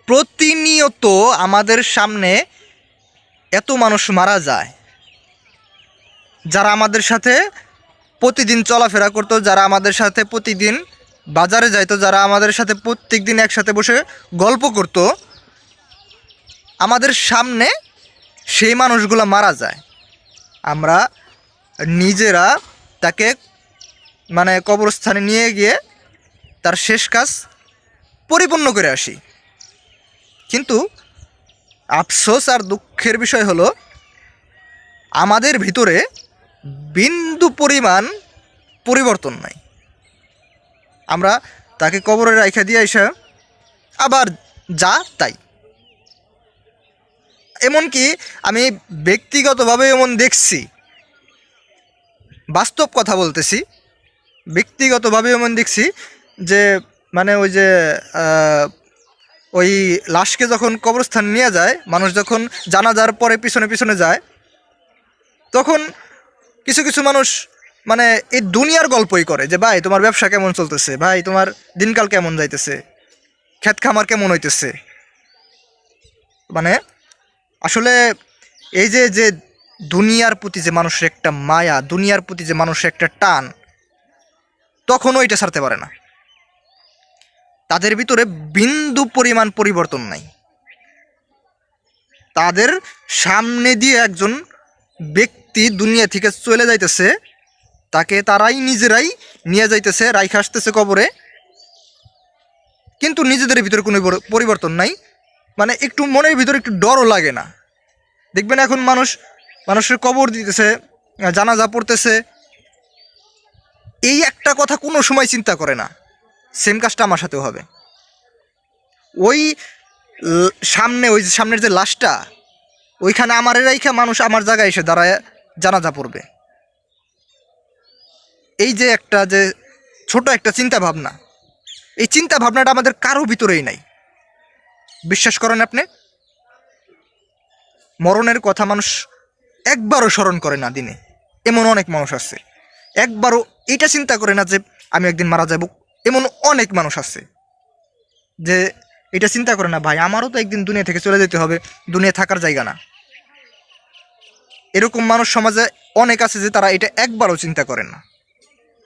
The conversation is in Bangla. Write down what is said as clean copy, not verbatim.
প্রতিনিয়ত আমাদের সামনে এত মানুষ মারা যায়, যারা আমাদের সাথে প্রতিদিন চলাফেরা করতো, যারা আমাদের সাথে প্রতিদিন বাজারে যাইতো, যারা আমাদের সাথে প্রত্যেক দিন একসাথে বসে গল্প করতো, আমাদের সামনে সেই মানুষগুলো মারা যায়। আমরা নিজেরা তাকে কবরস্থানে নিয়ে গিয়ে তার শেষ কাজ পরিপূর্ণ করে আসি। কিন্তু আফসোস আর দুঃখের বিষয় হলো, আমাদের ভিতরে বিন্দু পরিমাণ পরিবর্তন নাই। আমরা তাকে কবরে রাইখা দিয়ে এসে আবার যা তাই। এমনকি আমি ব্যক্তিগতভাবে এমন দেখছি, বাস্তব কথা বলতেছি, ব্যক্তিগতভাবে এমন দেখছি যে ওই লাশকে যখন কবরস্থান নিয়ে যায়, মানুষ যখন জানাজার পরে পিছনে পিছনে যায়, তখন কিছু কিছু মানুষ এই দুনিয়ার গল্পই করে যে ভাই তোমার ব্যবসা কেমন চলতেছে, ভাই তোমার দিনকাল কেমন যাইতেছে, ক্ষেত খামার কেমন হইতেছে। আসলে এই যে যে দুনিয়ার প্রতি যে মানুষের একটা মায়া, দুনিয়ার প্রতি যে মানুষের একটা টান, তখনও এটা ছাড়তে পারে না। তাদের ভিতরে বিন্দু পরিমাণ পরিবর্তন নাই। তাদের সামনে দিয়ে একজন ব্যক্তি দুনিয়া থেকে চলে যাইতেছে, তাকে তারাই নিজেরাই নিয়ে যাইতেছে, রাইখা আসতেছে কবরে, কিন্তু নিজেদের ভিতরে কোনো পরিবর্তন নাই। একটু মনের ভিতরে একটু ডরও লাগে না। দেখবেন এখন মানুষের কবর দিতেছে, জানাজা পড়তেছে, এই একটা কথা কোনো সময় চিন্তা করে না সেম কাজটা আমার সাথেও হবে। ওই সামনের যে লাশটা, ওইখানে আমার রাইখা মানুষ আমার জায়গায় এসে দাঁড়ায় জানাজা পড়বে। এই যে একটা যে ছোট একটা চিন্তা ভাবনা, এই চিন্তা ভাবনাটা আমাদের কারো ভিতরেই নাই। বিশ্বাস করেন আপনি, মরণের কথা মানুষ একবারও স্মরণ করে না দিনে। এমন অনেক মানুষ আছে একবারও এটা চিন্তা করে না যে আমি একদিন মারা যাব। এমন অনেক মানুষ আছে যে এটা চিন্তা করে না, ভাই আমারও তো একদিন দুনিয়া থেকে চলে যেতে হবে, দুনিয়া থাকার জায়গা না। এরকম মানুষ সমাজে অনেক আছে যে তারা এটা একবারও চিন্তা করেন না।